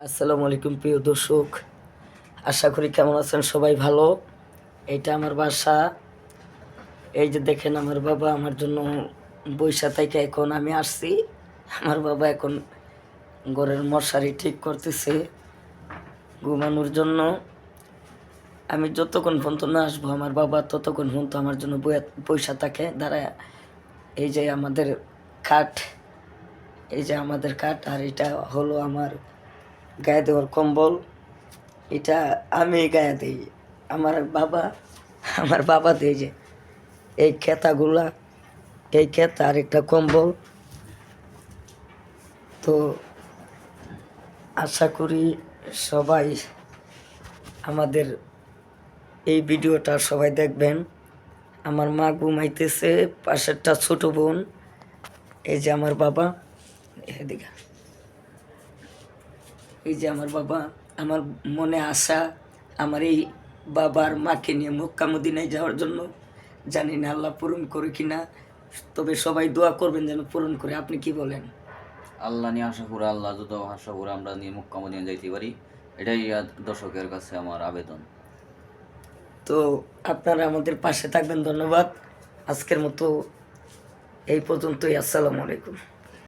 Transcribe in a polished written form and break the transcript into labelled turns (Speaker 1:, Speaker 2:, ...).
Speaker 1: আসসালামু আলাইকুম প্রিয় দর্শক, আশা করি কেমন আছেন সবাই ভালো। এইটা আমার বাসা। এই যে দেখেন আমার বাবা আমার জন্য বইসা থেকে এখন আমি আসছি। আমার বাবা এখন ঘরের মশারি ঠিক করতেছে ঘুমানোর জন্য। আমি যতক্ষণ পর্যন্ত না আসবো আমার বাবা ততক্ষণ পর্যন্ত আমার জন্য বইসা থাকে দাঁড়ায়। এই যে আমাদের খাট, এই যে আমাদের খাট, আর এটা হলো আমার গায়ে দেওয়ার কম্বল। এটা আমি গায়ে দিই, আমার বাবা দেয় যে এই খেতাগুলা, এই খেতা আর একটা কম্বল। তো আশা করি সবাই আমাদের এই ভিডিওটা সবাই দেখবেন। আমার মা ঘুমাইতেছে, পাশেরটা ছোট বোন, এই যে আমার বাবা, এদিকে এই যে আমার বাবা। আমার মনে আশা আমার এই বাবার মাকে নিয়ে মক্কা মদিনায় যাওয়ার জন্য। জানি না আল্লাহ পূরণ করে কিনা, তবে সবাই দোয়া করবেন যেন পূরণ করে। আপনি কি বলেন?
Speaker 2: আল্লাহ নিয়ে আশা করে, আল্লাহ যত আশা করে আমরা নিয়ে মক্কা মদিনা যাইতে পারি, এটাই দর্শকের কাছে আমার আবেদন।
Speaker 1: তো আপনারা আমাদের পাশে থাকবেন, ধন্যবাদ। আজকের মতো এই পর্যন্তই। আসসালামু আলাইকুম।